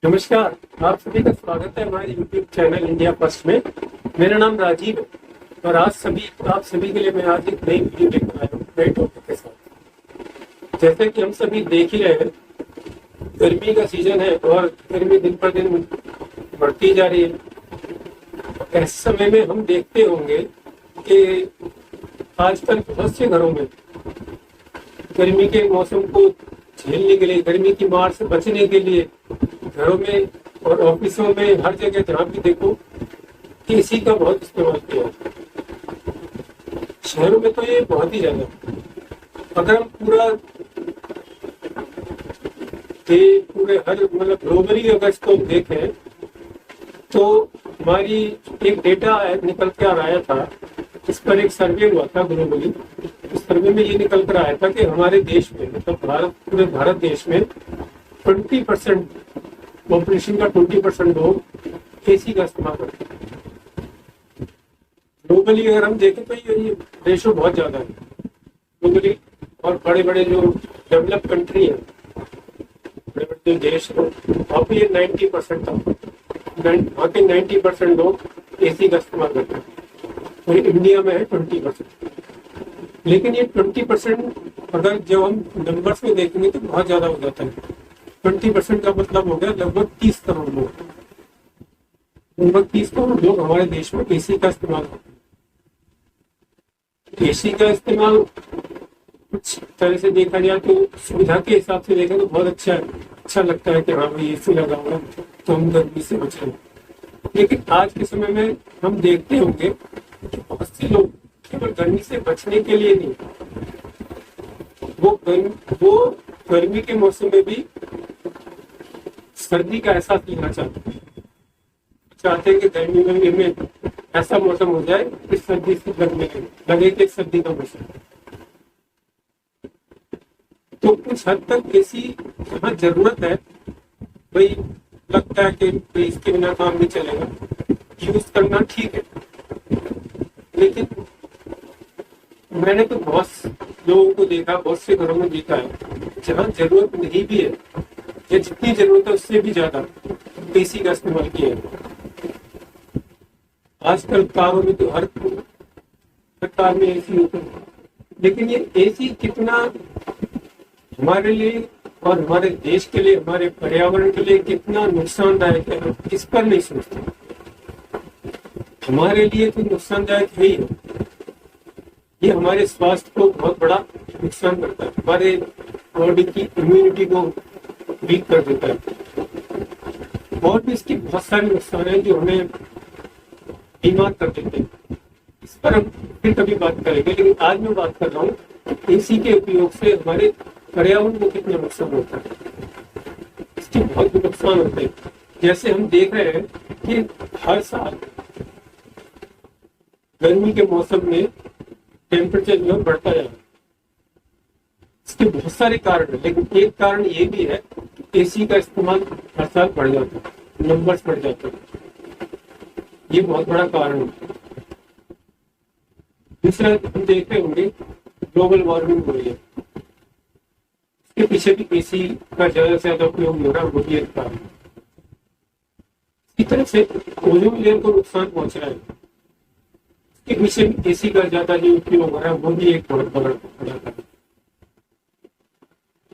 नमस्कार। आप सभी का स्वागत है हमारे YouTube चैनल इंडिया फर्स्ट में। मेरा नाम राजीव है और आप सभी के लिए मैं आज एक नई वीडियो लेकर आया हूँ नए टॉपिक के साथ। जैसे कि हम सभी देख ही रहे हैं, गर्मी का सीजन है और गर्मी दिन पर दिन बढ़ती जा रही है। ऐसे समय में हम देखते होंगे कि आजकल बहुत से घरों में गर्मी के मौसम को झेलने के लिए, गर्मी की मार से बचने के लिए घरों में और ऑफिसों में हर जगह जहाँ भी देखो एसी का बहुत इस्तेमाल किया है। शहरों में तो ये बहुत ही ज्यादा। अगर हम पूरे हर ग्लोबली अगर इसको हम देखें तो हमारी एक डेटा निकल कर आया था। इस पर एक सर्वे हुआ था ग्लोबली। इस सर्वे में ये निकल कर आया था कि हमारे देश में पूरे भारत देश में 20% पॉपुलेशन का 20% लोग एसी का इस्तेमाल करते हैं। ग्लोबली अगर हम देखें तो ये रेशो बहुत ज्यादा है ग्लोबली। और बड़े बड़े जो डेवलप कंट्री है, बड़े बड़े जो देश है, वहाँ पे ये 90% था। वहाँ के 90% लोग एसी का इस्तेमाल करते हैं और इंडिया में है 20%। लेकिन ये 20% अगर जब हम नंबर्स में देखेंगे तो बहुत ज्यादा हो जाता है। 20% का मतलब हो गया लगभग 30 करोड़ लोग। लगभग 30 करोड़ लोग हमारे देश में एसी का इस्तेमाल करते हैं। एसी का इस्तेमाल कुछ तरह से देखा जाए तो सुविधा के हिसाब से देखें तो बहुत अच्छा लगता है कि हाँ भाई एसी लगा हुआ है तो हम गर्मी से बच रहे हैं। लेकिन आज के समय में हम देखते होंगे कि बहुत से लोग केवल गर्मी से बचने के लिए नहीं, वो गर्मी के मौसम में भी सर्दी का एहसास लेना चाहते हैं कि गर्मी में भी हमें ऐसा मौसम हो जाए कि सर्दी से लगे कि सर्दी का मौसम। तो कुछ हद तक ऐसी जहाँ जरूरत है भाई लगता है कि इसके बिना काम नहीं चलेगा, यूज करना ठीक है। लेकिन मैंने तो बहुत लोगों को देखा, बहुत से घरों में देखा है जहाँ जरूरत नहीं भी है या जितनी जरूरत है उससे भी ज्यादा एसी का इस्तेमाल किया है। आजकल कारों में तो हर कार में एसी होता है। लेकिन ये एसी कितना हमारे लिए और हमारे देश के लिए, हमारे पर्यावरण के लिए कितना नुकसानदायक है, इस पर नहीं सोचते। हमारे लिए तो नुकसानदायक है ही। ये हमारे स्वास्थ्य को बहुत बड़ा नुकसान करता है, हमारे बॉडी की इम्यूनिटी को वीक कर देता है और भी इसके बहुत सारे नुकसान हैं जो हमें बीमार कर देते हैं। इस पर हम फिर कभी बात करेंगे। लेकिन आज मैं बात कर रहा हूँ एसी के उपयोग से हमारे पर्यावरण को कितना नुकसान होता है। इसके बहुत नुकसान होते हैं। जैसे हम देख रहे हैं कि हर साल गर्मी के मौसम में टेम्परेचर जो है बढ़ता जा रहा है। इसके बहुत सारे कारण है, लेकिन एक कारण ये भी है कि एसी का इस्तेमाल हर साल बढ़ जाता है, नंबर्स बढ़ जाते हैं। ये बहुत बड़ा कारण है। दूसरा हम देख रहे होंगे ग्लोबल वार्मिंग हो रही है। इसके पीछे भी एसी का ज्यादा से ज्यादा उपयोग हो रहा है, वो भी एक कारण। इसी तरह से ओजोन लेयर को नुकसान पहुंच रहा है। इसके पीछे भी एसी का ज्यादा जो उपयोग हो रहा है वो भी एक बहुत बड़ा कारण।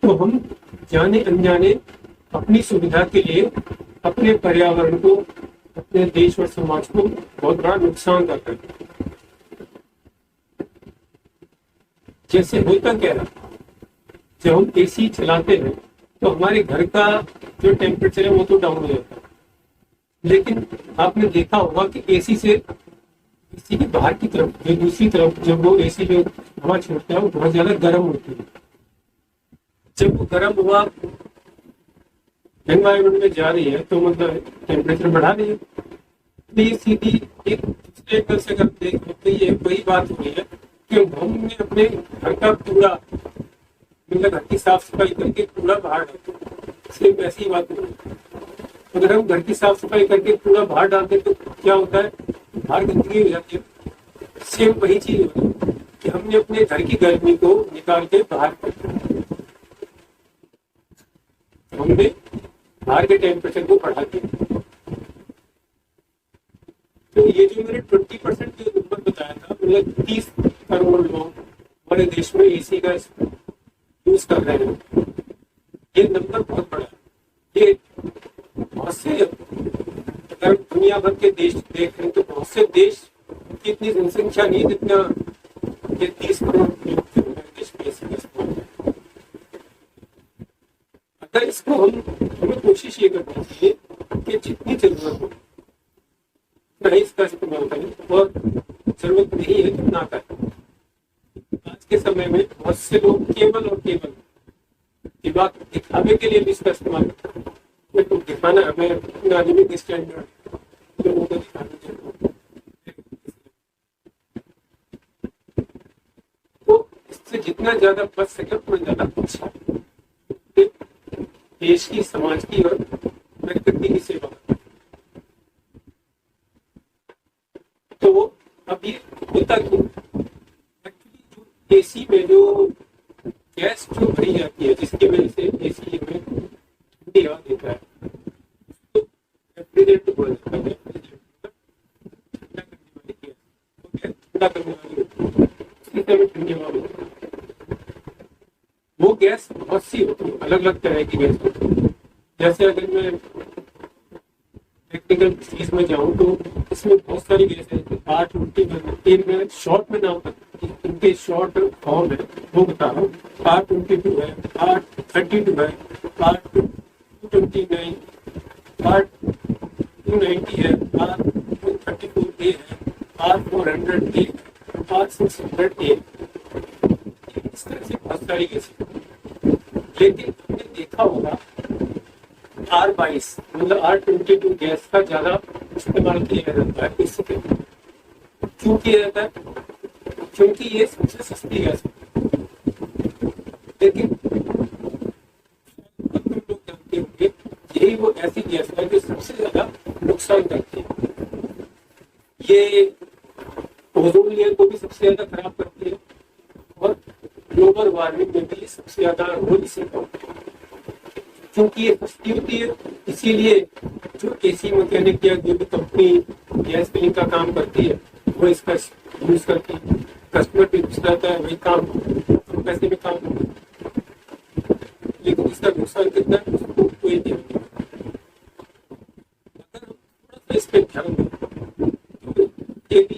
तो हम जाने अनजाने अपनी सुविधा के लिए अपने पर्यावरण को, अपने देश और समाज को बहुत बड़ा नुकसान कर रहे हैं। जैसे होता क्या है, जब हम एसी चलाते हैं तो हमारे घर का जो टेम्परेचर है वो तो डाउन हो जाता है। लेकिन आपने देखा होगा कि एसी के बाहर की तरफ, जो दूसरी तरफ, जब वो एसी जो हवा छोड़ता है वो बहुत ज्यादा गर्म होती है। जब वो गर्म हवा एनवायरमेंट में जा रही है तो मतलब टेम्परेचर बढ़ा रही है। तो ये सीधी एक दूसरे एंगल से अगर देखें तो ये वही बात हो रही है कि हमने अपने घर का पूरा, मतलब घर की साफ सफाई करके पूरा बाहर डालते हैं। सिर्फ ऐसी ही बात हो रही है। अगर हम घर की साफ सफाई करके पूरा बाहर डालते तो क्या होता है, बाहर गंदगी हो जाती है। सेम वही चीज हो रही है कि हमने अपने घर की गर्मी को निकाल के बाहर कर दिया। हमने बाहर के टेम्परेचर को बढ़ाती है। तो ये जो मैंने 20% जो नंबर बताया था, मतलब 30 करोड़ लोग हमारे देश में एसी का यूज कर रहे हैं, ये नंबर बहुत बड़ा है। ये बहुत से, अगर दुनिया भर के देश देखें तो बहुत से देश की इतनी जनसंख्या नहीं जितना ये 30 करोड़ लोग थे हमारे देश में एसी का इस्तेमाल है। अगर इसको हमें कोशिश ये करनी चाहिए कि जितनी जरूरत हो नहीं इसका इस्तेमाल करें, और जरूरत नहीं है तो ना करें। आज के समय में बहुत से लोग केवल और केवल दिखावे के लिए भी इसका इस्तेमाल करते हैं। तो दिखाना, हमें नागरिक स्टैंडर्ड लोगों को दिखाना चाहिए। तो इससे जितना ज्यादा बच सके उतना ज्यादा अच्छा है। देश की, समाज की और प्रकृति की सेवा। तो अब ये होता क्यों? एक्चुअली जो एसी में जो गैस जो भरी जाती है, जिसकी वजह से एसी में ठंडी हवा देता है, तो रेफ्रिजरेटर बोला जाता है। ठंडा करने वाली गैस, तो गैस ठंडा करने वाली होती है, इससे हमें ठंडी हवा मिलती है। वो गैस बहुत सी होती है, अलग अलग तरह की गैस होती है। जैसे अगर मैं टेक्निकल चीज में जाऊं तो इसमें बहुत सारी गैस है। 8 में शॉर्ट में नाम इनके शॉर्ट फॉर्म है वो बता रहा हूँ। R22 है, R32 है, R229, R290 है, R134A है, R400A, R600A। इस तरह से बहुत सारी गैस है। लेकिन हमने देखा होगा R22 मतलब R22 गैस का ज्यादा इस्तेमाल किया जाता है। इससे क्यों किया जाता है? क्योंकि ये सबसे सस्ती गैस है। लेकिन लोग जानते होंगे यही वो ऐसी गैस है जो सबसे ज्यादा नुकसान करती है। ये ओजोन लेयर को भी सबसे ज्यादा खराब करती है और ग्लोबल वार्मिंग में भी सबसे ज्यादा रोल इसी का होता है। क्योंकि ये सस्ती होती है, इसीलिए जो एसी मैकेनिक या जो भी कंपनी गैस फिलिंग का काम करती है वो इसका यूज करती है। कस्टमर भी खुश रहता है, वही काम कम पैसे में काम होता है। लेकिन इसका नुकसान कितना है उसको कोई ध्यान नहीं। अगर हम थोड़ा सा इस पे ध्यान दें तो ये भी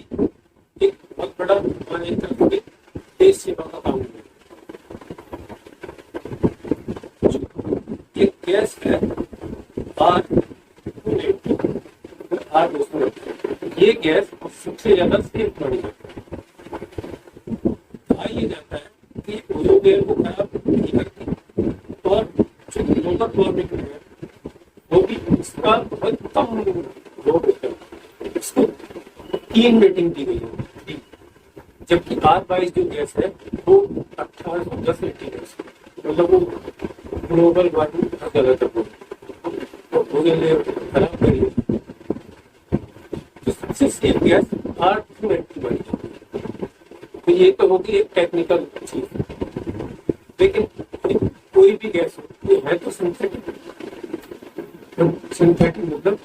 एक बहुत बड़ा हमारे तरफ के देश सेवा का काम है। एक गैस है R290, ये गैस सबसे ज्यादा सेफ मानी जाती है। कहा यह जाता है कि ओजोन लेयर को खराब नहीं करती और जो ग्लोबल वार्मिंग है वो भी इसका बहुत कम रोग होता है। इसको 3 रेटिंग दी गई है, जबकि R22 जो गैस है वो 1810 रेटिंग है। मतलब वो ग्लोबल वार्मिंग बहुत ज्यादा तक तो ओजोन लेयर खराब करिए। तो सबसे सेफ गैस R290 बनी जाती है। तो ये तो होगी एक टेक्निकल चीज। लेकिन कोई भी गैस हो ये है तो सिंथेटिक। सिंथेटिक मतलब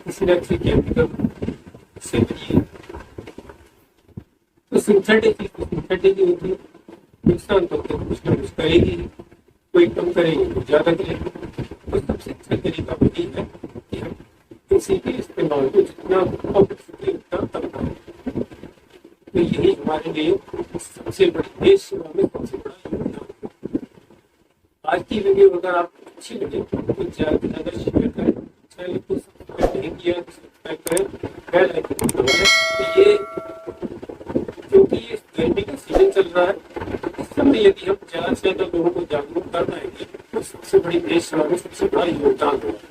किसी न किसी केमिकल से बनी है। तो सिंथेटिक ही होती है। नुकसान तो कुछ ना कुछ करेगी, कोई कम करेगी कोई ज्यादा करेगी। तो सबसे अच्छा तरीका वही है कि हम किसी के इस्तेमाल को जितना कम सके उतना कम करें। तो यही हमारे लिए सबसे बड़ी देश सेवा में सबसे बड़ा योगदान है। आज की वीडियो अगर आपको अच्छी लगे तो ज्यादा से ज्यादा शेयर करें, चैनल को सब्सक्राइब नहीं किया तो सब्सक्राइब करें, बेल आइकन को दबाएं। तो ये क्योंकि ये गर्मी का सीजन चल रहा है, इस समय यदि हम ज्यादा से ज्यादा लोगों को जागरूक कर पाएंगे तो सबसे बड़ी देश सेवा में सबसे बड़ा योगदान होगा।